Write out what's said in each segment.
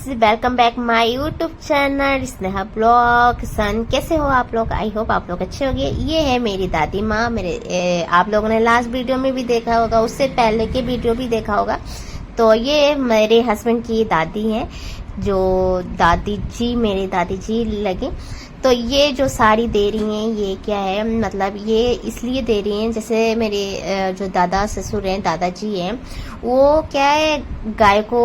Welcome back my YouTube channel Sneha blog son. कैसे हो आप लोग? आई होप आप लोग अच्छे होंगे। ये है मेरी दादी माँ। आप लोगों ने लास्ट वीडियो में भी देखा होगा, उससे पहले के वीडियो भी देखा होगा। तो ये मेरे हस्बैंड की दादी हैं, जो दादी जी मेरी दादी जी लगी। तो ये जो साड़ी दे रही हैं ये क्या है, मतलब ये इसलिए दे रही हैं, जैसे मेरे जो दादा ससुर हैं, दादाजी हैं, वो क्या है गाय को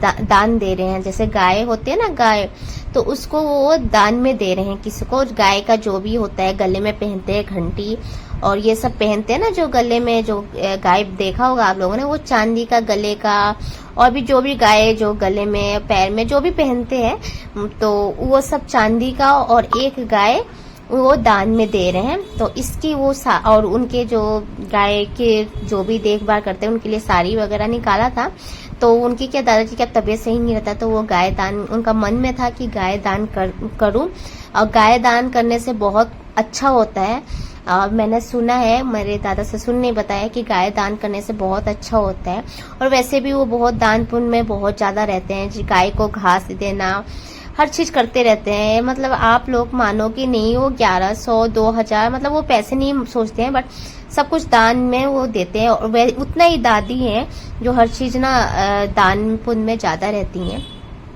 दान दे रहे हैं। जैसे गाय होते हैं ना, गाय, तो उसको वो दान में दे रहे हैं किसी को। गाय का जो भी होता है, गले में पहनते हैं घंटी और ये सब पहनते हैं ना, जो गले में जो गाय देखा होगा आप लोगों ने, वो चांदी का गले का, और भी जो भी गाय जो गले में पैर में जो भी पहनते हैं, तो वो सब चांदी का। और एक गाय वो दान में दे रहे हैं। तो इसकी वो और उनके जो गाय के जो भी देखभाल करते हैं उनके लिए साड़ी वगैरह निकाला था। तो उनकी क्या, दादाजी का तबीयत सही नहीं रहता, तो वो गाय दान, उनका मन में था कि गाय दान करूं। और गाय दान करने से बहुत अच्छा होता है। मैंने सुना है, मेरे दादा ससुर ने बताया कि गाय दान करने से बहुत अच्छा होता है। और वैसे भी वो बहुत दान पुण्य में बहुत ज्यादा रहते हैं। गाय को घास देना, हर चीज करते रहते हैं। मतलब आप लोग मानो कि नहीं, वो 1100 2000, मतलब वो पैसे नहीं सोचते हैं, बट सब कुछ दान में वो देते हैं। और वे उतना ही दादी हैं जो हर चीज ना दान पुण्य में ज्यादा रहती हैं।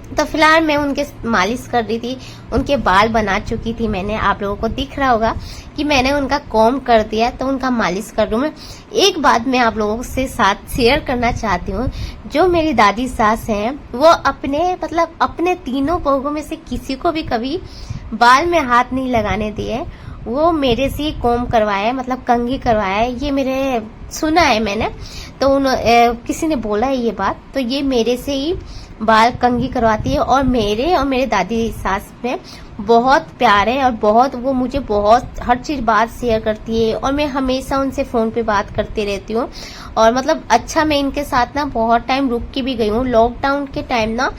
तो फिलहाल मैं उनके मालिश कर रही थी, उनके बाल बना चुकी थी मैंने। आप लोगों को दिख रहा होगा कि मैंने उनका कॉम्ब कर दिया, तो उनका मालिश कर रही हूँ मैं। एक बात मैं आप लोगों से साथ शेयर करना चाहती हूँ। जो मेरी दादी सास हैं, वो अपने तीनों बहुओं में से किसी को भी कभी बाल में हाथ नहीं लगाने दिए। वो मेरे से ही कॉम्ब करवाया, मतलब कंघी करवाया। ये मेरे सुना है मैंने, तो किसी ने बोला है ये बात, तो ये मेरे से ही बाल कंघी करवाती है। और मेरे दादी सास में बहुत प्यार है, और बहुत वो मुझे बहुत हर चीज बात शेयर करती है। और मैं हमेशा उनसे फोन पे बात करती रहती हूँ। और मतलब अच्छा, मैं इनके साथ ना बहुत टाइम रुक के भी गई हूँ। लॉकडाउन के टाइम ना,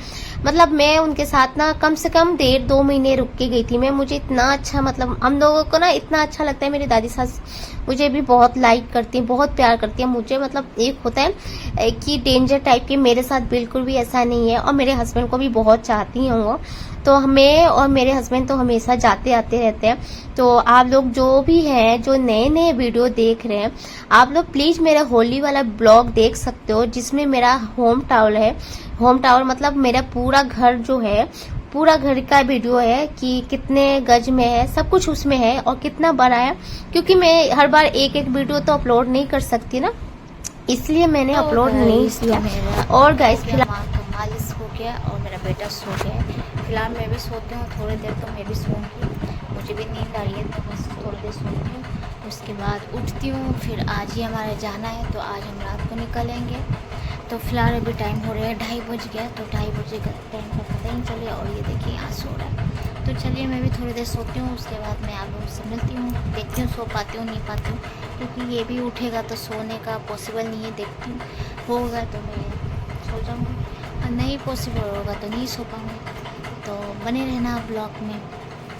मतलब मैं उनके साथ ना कम से कम 1.5-2 महीने रुक के गई थी मैं। मुझे इतना अच्छा, मतलब हम लोगों को ना इतना अच्छा लगता है। मेरी दादी सास मुझे भी बहुत लाइक करती है, बहुत प्यार करती है मुझे। मतलब एक होता है कि डेंजर टाइप के, मेरे साथ बिल्कुल भी ऐसा नहीं है। और मेरे हस्बैंड को भी बहुत चाहती हैं वो। तो हमें और मेरे हस्बैंड तो हमेशा जाते आते रहते हैं। तो आप लोग जो भी हैं, जो नए नए वीडियो देख रहे हैं, आप लोग प्लीज मेरा होली वाला ब्लॉग देख सकते हो, जिसमें मेरा होम टावर है। होम टावर मतलब मेरा पूरा घर जो है, पूरा घर का वीडियो है कि कितने गज में है, सब कुछ उसमें है, और कितना बड़ा है। क्योंकि मैं हर बार एक एक वीडियो तो अपलोड नहीं कर सकती ना, इसलिए मैंने अपलोड नहीं किया। और गाइस फिलहाल मालिश हो गया और मेरा बेटा सो गया है। फिलहाल मैं भी सोती हूँ, थोड़ी देर तो मैं भी सोऊंगी। मुझे भी नींद आ रही है, तो बस थोड़ी देर सोती हूँ, उसके बाद उठती हूँ। फिर आज ही हमारे जाना है, तो आज हम रात को निकलेंगे। तो फिलहाल अभी टाइम हो रहा है 2:30 बज गया, तो 2:30 बजे का टाइम का पता ही नहीं चले। और ये देखिए यहाँ सो रहा है। तो चलिए मैं भी थोड़ी देर सोती हूँ, उसके बाद मैं आप लोगों से मिलती हूँ। देखती हूँ सो पाती हूँ नहीं पाती हूँ, क्योंकि ये भी उठेगा तो सोने का पॉसिबल नहीं है। देखती हूँ होगा तो मैं सो जाऊँगी, और नहीं पॉसिबल होगा तो नहीं सो पाऊँगी। तो बने रहना ब्लॉग में।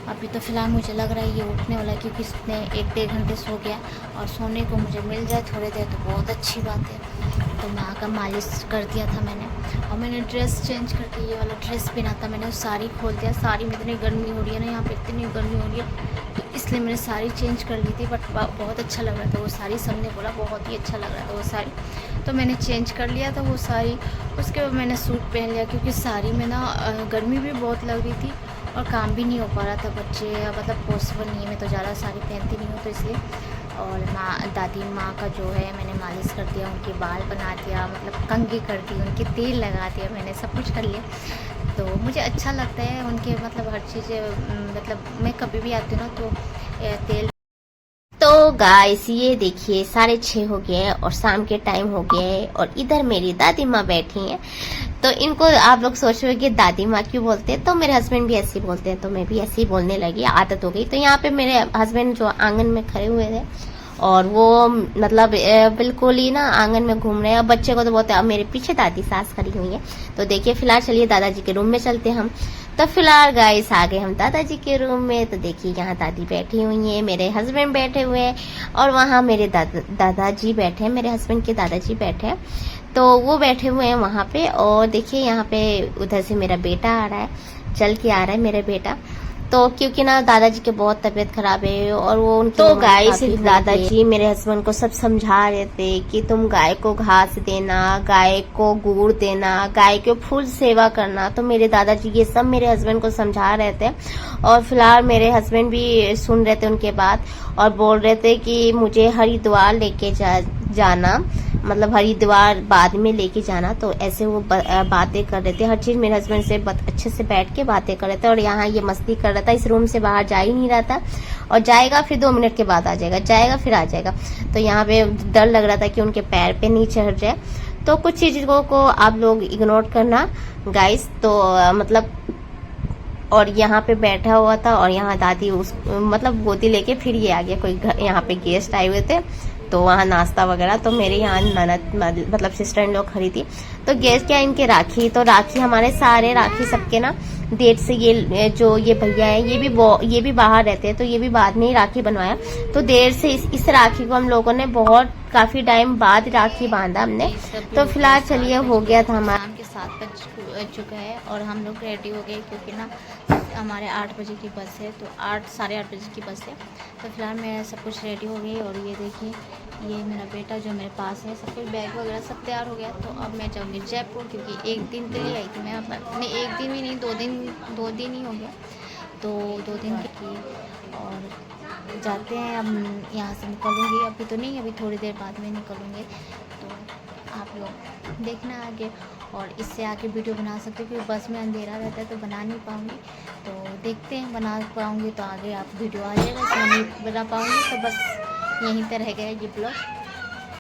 अभी तो फ़िलहाल मुझे लग रहा है ये उठने वाला है, क्योंकि इसने 1-1.5 घंटे सो गया। और सोने को मुझे मिल जाए थोड़ी देर तो बहुत अच्छी बात है। तो माँ का मालिश कर दिया था मैंने, और मैंने ड्रेस चेंज करके ये वाला ड्रेस पहना था। मैंने साड़ी खोल दिया। साड़ी में इतनी गर्मी हो रही है ना, यहाँ पे इतनी गर्मी हो रही है, तो इसलिए मैंने साड़ी चेंज कर ली थी। बट बहुत अच्छा लग रहा था वो साड़ी, सबने बोला बहुत ही अच्छा लग रहा था वो साड़ी। तो मैंने चेंज कर लिया था वो साड़ी। उसके बाद मैंने सूट पहन लिया, क्योंकि साड़ी में ना गर्मी भी बहुत लग रही थी, और काम भी नहीं हो पा रहा था। बच्चे मतलब पॉसिबल नहीं है, मैं तो ज़्यादा साड़ी पहनती नहीं हूँ, तो इसलिए। और दादी माँ का जो है मैंने मालिश कर दिया, उनके बाल बना दिया, मतलब कंघी कर दी, उनके तेल लगा दिया, मैंने सब कुछ कर लिया। तो मुझे अच्छा लगता है उनके, मतलब हर चीज़, मतलब मैं कभी भी आती हूँ ना तो तेल। तो गाइस ये देखिए 6:30 हो गए और शाम के टाइम हो गया है, और इधर मेरी दादी माँ बैठी हैं। तो इनको आप लोग सोच रहे हो कि दादी माँ क्यों बोलते हैं, तो मेरे हस्बैंड भी ऐसे ही बोलते हैं, तो मैं भी ऐसे ही बोलने लगी, आदत हो गई। तो यहाँ पे मेरे हस्बैंड जो आंगन में खड़े हुए थे, और वो मतलब बिल्कुल ही ना आंगन में घूम रहे हैं। अब बच्चे को तो बोलते हैं, अब मेरे पीछे दादी सास खड़ी हुई है। तो देखिए फिलहाल चलिए दादाजी के रूम में चलते हैं हम। तो फिलहाल गाइस आ गए हम दादाजी के रूम में। तो देखिए यहाँ दादी बैठी हुई है, मेरे हस्बैंड बैठे हुए हैं, और वहाँ मेरे दादाजी बैठे हैं, मेरे हस्बैंड के दादाजी बैठे हैं। तो वो बैठे हुए हैं वहाँ पे। और देखिए यहाँ पे उधर से मेरा बेटा आ रहा है, चल के आ रहा है मेरा बेटा। तो क्योंकि ना दादाजी की बहुत तबीयत खराब है और वो उनकी तो गाइस दादाजी मेरे हस्बैंड को सब समझा रहे थे कि तुम गाय को घास देना, गाय को गुड़ देना, गाय के फुल सेवा करना। तो मेरे दादाजी ये सब मेरे हस्बैंड को समझा रहे थे। और फिलहाल मेरे हस्बैंड भी सुन रहे थे उनके बात और बोल रहे थे कि मुझे हरिद्वार लेके जाना, मतलब हरिद्वार बाद में लेके जाना। तो ऐसे वो बातें कर रहे थे, हर चीज मेरे हस्बैंड से अच्छे से बैठ के बातें कर रहे थे। और यहाँ ये मस्ती कर रहा था, इस रूम से बाहर जा ही नहीं रहा था और जाएगा फिर 2 मिनट के बाद आ जाएगा, जाएगा फिर आ जाएगा। तो यहाँ पे डर लग रहा था कि उनके पैर पे नीचे हट जाए। तो कुछ चीजों को आप लोग इग्नोर करना गाइस। तो मतलब और यहाँ पे बैठा हुआ था और यहाँ दादी उस मतलब गोदी लेके फिर ये आ गया, कोई यहाँ पे गेस्ट आए हुए थे तो वहाँ नाश्ता वगैरह। तो मेरे यहाँ ननद मतलब सिस्टर इन लोग खड़ी थी। तो गेस्ट क्या इनके राखी, तो राखी हमारे सारे राखी सबके ना डेट से ये जो ये भैया है ये भी बाहर रहते हैं तो ये भी बाद में ही राखी बनवाया। तो देर से इस राखी को हम लोगों ने बहुत काफी टाइम बाद राखी बांधा हमने। तो फिलहाल चलिए हो गया था हमारा शाम के 7 बज चुका है और हम लोग रेडी हो गए क्योंकि ना हमारे 8 बजे की बस है। तो 8 साढ़े 8 बजे की बस है। तो फिलहाल मैं सब कुछ रेडी हो गई और ये देखिए ये मेरा बेटा जो मेरे पास है, सब कुछ बैग वगैरह सब तैयार हो गया। तो अब मैं जाऊँगी जयपुर क्योंकि 1 दिन के लिए आई थी मैं, नहीं 1 दिन भी नहीं 2 दिन ही हो गया। तो 2 दिन की और जाते हैं। अब यहाँ से निकलूँगी, अभी तो नहीं, अभी थोड़ी देर बाद में निकलूँगी। तो आप लोग देखना आगे और इससे आगे वीडियो बना सकते हो क्योंकि बस में अंधेरा रहता है तो बना नहीं पाऊँगी। तो देखते हैं, बना पाऊँगी तो आगे आप वीडियो आ जाएगा, नहीं बना पाऊँगी तो बस यहीं पर रह गया ये ब्लॉग।